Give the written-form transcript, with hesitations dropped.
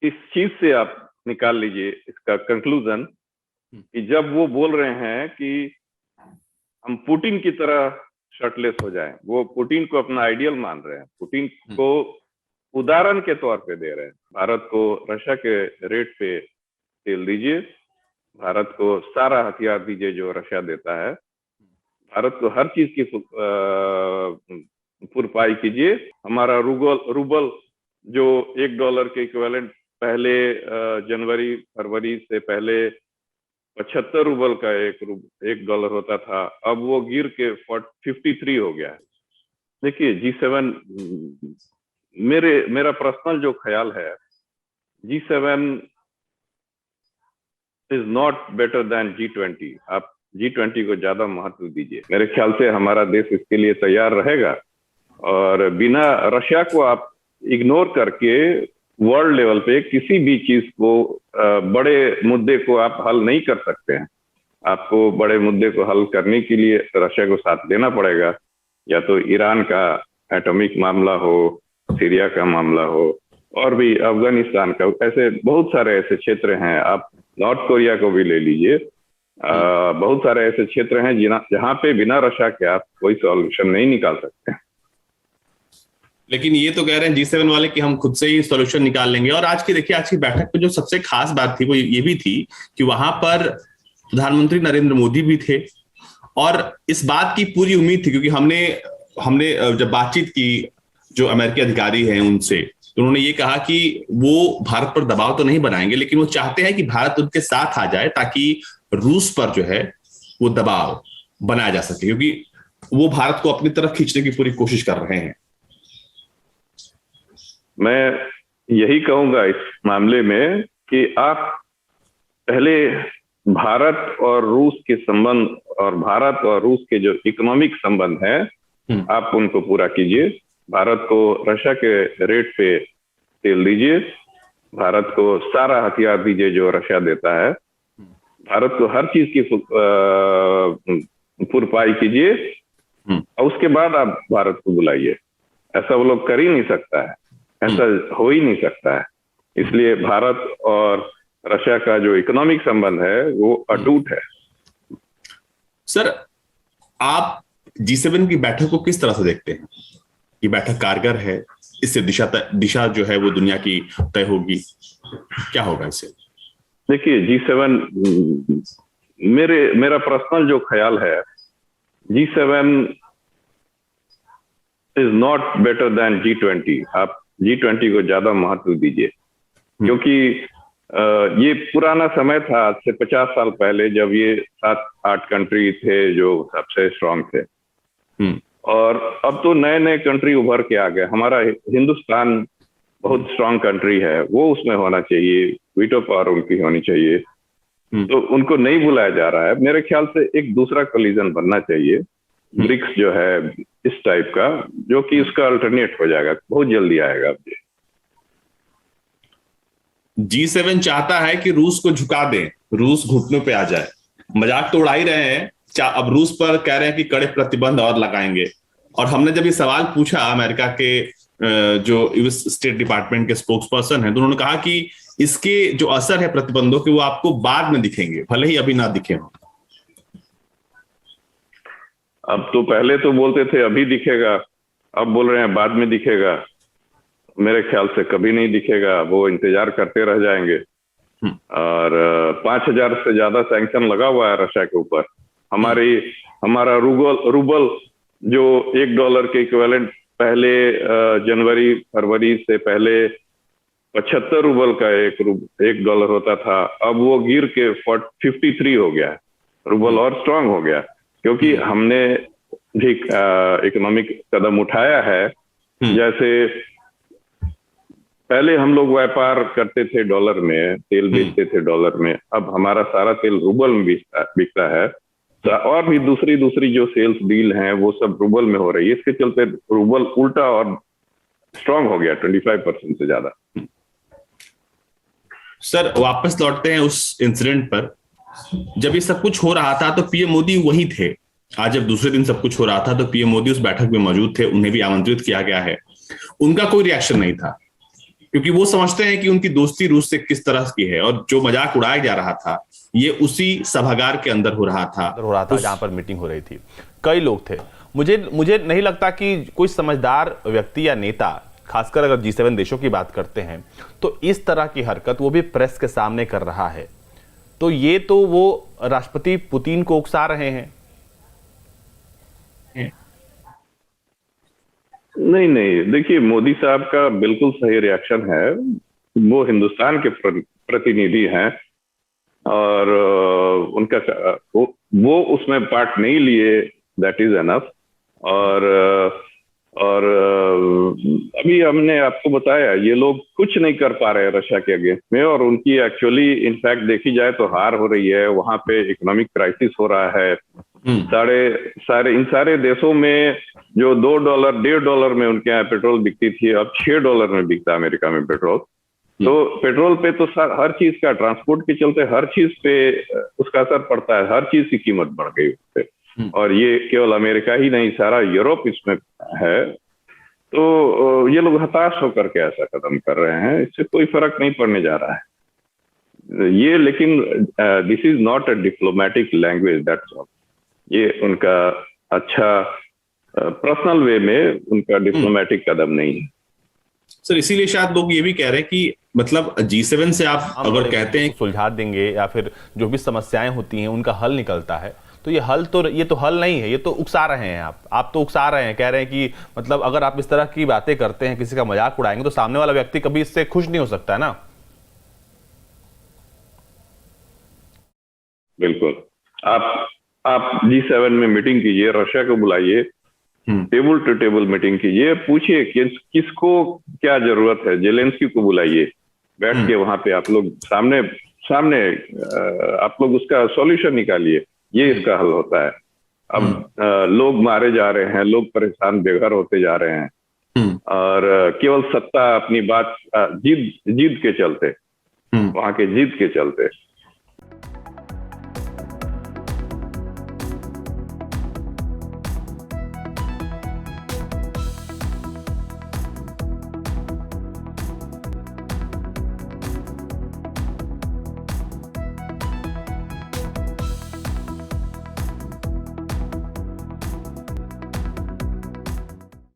इस चीज से आप निकाल लीजिए इसका कंक्लूजन कि जब वो बोल रहे हैं कि हम पुतिन की तरह शर्टलेस हो जाएं, वो पुतिन को अपना आइडियल मान रहे हैं, पुतिन को उदाहरण के तौर पे दे रहे हैं। भारत को रशिया के रेट पे तेल दीजिए, भारत को सारा हथियार दीजिए जो रशिया देता है, भारत को हर चीज की भरपाई कीजिए। हमारा रूबल जो $1 के इक्विवेलेंट पहले जनवरी फरवरी से पहले 75 रूबल का $1 होता था, अब वो गिर के 53 हो गया है। देखिए G7, मेरा पर्सनल जो ख्याल है, G7 is not better than G20। आप G20 को ज्यादा महत्व दीजिए। मेरे ख्याल से हमारा देश इसके लिए तैयार रहेगा, और बिना रशिया को आप इग्नोर करके वर्ल्ड लेवल पे किसी भी चीज को, बड़े मुद्दे को आप हल नहीं कर सकते हैं। आपको बड़े मुद्दे को हल करने के लिए रशिया को साथ देना पड़ेगा, या तो ईरान का एटॉमिक मामला हो, सीरिया का मामला हो, और भी अफगानिस्तान का, ऐसे बहुत सारे ऐसे क्षेत्र हैं। आप नॉर्थ कोरिया को भी ले लीजिए, बहुत सारे ऐसे क्षेत्र हैं जहाँ पे बिना रशिया के आप कोई सॉल्यूशन नहीं निकाल सकते। लेकिन ये तो कह रहे हैं G7 वाले कि हम खुद से ही सॉल्यूशन निकाल लेंगे। और आज की बैठक में जो सबसे खास बात थी वो ये भी थी कि वहां पर प्रधानमंत्री नरेंद्र मोदी भी थे, और इस बात की पूरी उम्मीद थी, क्योंकि हमने जब बातचीत की जो अमेरिकी अधिकारी हैं उनसे, तो उन्होंने ये कहा कि वो भारत पर दबाव तो नहीं बनाएंगे, लेकिन वो चाहते हैं कि भारत उनके साथ आ जाए ताकि रूस पर जो है वो दबाव बनाया जा सके, क्योंकि वो भारत को अपनी तरफ खींचने की पूरी कोशिश कर रहे हैं। मैं यही कहूंगा इस मामले में कि आप पहले भारत और रूस के संबंध, और भारत और रूस के जो इकोनॉमिक संबंध है, आप उनको पूरा कीजिए। भारत को रशिया के रेट पे तेल दीजिए, भारत को सारा हथियार दीजिए जो रशिया देता है, भारत को हर चीज की भरपाई कीजिए, और उसके बाद आप भारत को बुलाइए। ऐसा वो लोग कर ही नहीं सकता है, ऐसा हो ही नहीं सकता है। इसलिए भारत और रशिया का जो इकोनॉमिक संबंध है वो अटूट है। सर, आप G7 की बैठक को किस तरह से देखते हैं? ये बैठक कारगर है? इससे दिशा जो है वो दुनिया की तय होगी? क्या होगा इससे? देखिए G7, मेरा पर्सनल जो ख्याल है, G7 is not better than G20। आप G20 को ज्यादा महत्व दीजिए, क्योंकि ये पुराना समय था, आज से 50 साल पहले, जब ये 7-8 कंट्री थे जो सबसे स्ट्रांग थे, और अब तो नए नए कंट्री उभर के आ गए। हमारा हिंदुस्तान बहुत स्ट्रांग कंट्री है, वो उसमें होना चाहिए, वीटो पावर उनकी होनी चाहिए, तो उनको नहीं बुलाया जा रहा है। मेरे ख्याल से एक दूसरा कोलिजन बनना चाहिए, ब्रिक्स जो है इस टाइप का, जो कि उसका अल्टरनेट हो जाएगा, बहुत जल्दी आएगा। G7 चाहता है कि रूस को झुका दें, रूस घुटनों पे आ जाए। मजाक तो उड़ा ही रहे हैं, अब रूस पर कह रहे हैं कि कड़े प्रतिबंध और लगाएंगे। और हमने जब ये सवाल पूछा अमेरिका के जो यूएस स्टेट डिपार्टमेंट के स्पोक्स पर्सन है, तो उन्होंने कहा कि इसके जो असर है प्रतिबंधों के, वो आपको बाद में दिखेंगे, भले ही अभी ना दिखे हों। अब तो पहले तो बोलते थे अभी दिखेगा, अब बोल रहे हैं बाद में दिखेगा। मेरे ख्याल से कभी नहीं दिखेगा, वो इंतजार करते रह जाएंगे। और 5,000 से ज्यादा सैंक्शन लगा हुआ है रशिया के ऊपर। हमारा रूबल जो $1 के इक्विवेलेंट पहले जनवरी फरवरी से पहले 75 रूबल का $1 होता था, अब वो गिर के 53 हो गया। रूबल और स्ट्रांग हो गया, क्योंकि हमने भी इकोनॉमिक कदम उठाया है। जैसे पहले हम लोग व्यापार करते थे डॉलर में, तेल बेचते थे डॉलर में, अब हमारा सारा तेल रूबल में बिकता है, और भी दूसरी जो सेल्स डील हैं वो सब रूबल में हो रही है। इसके चलते रूबल उल्टा और स्ट्रांग हो गया 25% से ज्यादा। सर, वापस लौटते हैं उस इंसिडेंट पर। जब ये सब कुछ हो रहा था तो पीएम मोदी वहीं थे। आज जब दूसरे दिन सब कुछ हो रहा था तो पीएम मोदी उस बैठक में मौजूद थे, उन्हें भी आमंत्रित किया गया है, उनका कोई रिएक्शन नहीं था। क्योंकि वो समझते हैं कि उनकी दोस्ती रूस से किस तरह की है, और जो मजाक उड़ाया जा रहा था ये उसी सभागार के अंदर हो रहा था जहां पर मीटिंग हो रही थी, कई लोग थे। मुझे नहीं लगता कि कोई समझदार व्यक्ति या नेता, खासकर अगर G7 देशों की बात करते हैं, तो इस तरह की हरकत वो भी प्रेस के सामने कर रहा है, तो ये तो वो राष्ट्रपति पुतिन को उकसा रहे हैं। नहीं नहीं, देखिए मोदी साहब का बिल्कुल सही रिएक्शन है। वो हिंदुस्तान के प्रतिनिधि हैं और उनका वो उसमें पार्ट नहीं लिए, दैट इज एनफ। और अभी हमने आपको बताया ये लोग कुछ नहीं कर पा रहे हैं रशिया के अगेंस्ट में, और उनकी एक्चुअली इनफैक्ट देखी जाए तो हार हो रही है। वहां पे इकोनॉमिक क्राइसिस हो रहा है। इन सारे देशों में जो $2 $1.5 में उनके यहाँ पेट्रोल बिकती थी, अब $6 में बिकता है अमेरिका में पेट्रोल। तो पेट्रोल पे तो हर चीज का, ट्रांसपोर्ट के चलते हर चीज पे उसका असर पड़ता है, हर चीज की कीमत बढ़ गई उससे। और ये केवल अमेरिका ही नहीं, सारा यूरोप इसमें है। तो ये लोग हताश होकर के ऐसा कदम कर रहे हैं, इससे कोई फर्क नहीं पड़ने जा रहा है ये। लेकिन this is not a diplomatic language, that's all. ये उनका अच्छा पर्सनल वे में उनका डिप्लोमेटिक कदम नहीं है सर। इसीलिए शायद लोग ये भी कह रहे हैं कि मतलब G7 से आप अगर कहते हैं सुलझा देंगे या फिर जो भी समस्याएं होती हैं उनका हल निकलता है, तो ये तो हल नहीं है, ये तो उकसा रहे हैं आप तो उकसा रहे हैं, कह रहे हैं कि मतलब अगर आप इस तरह की बातें करते हैं, किसी का मजाक उड़ाएंगे, तो सामने वाला व्यक्ति कभी इससे खुश नहीं हो सकता है ना। बिल्कुल। आप G7 में मीटिंग कीजिए, रशिया को बुलाइए, टेबल टू टेबल मीटिंग कीजिए, पूछिए किसको क्या जरूरत है, जेलेंस्की को बुलाइए, बैठ के वहां पे आप लोग सामने आप लोग उसका सॉल्यूशन निकालिए। ये इसका हल होता है। अब लोग मारे जा रहे हैं, लोग परेशान बेघर होते जा रहे हैं, और केवल सत्ता अपनी बात जीत के चलते, वहां के जीत के चलते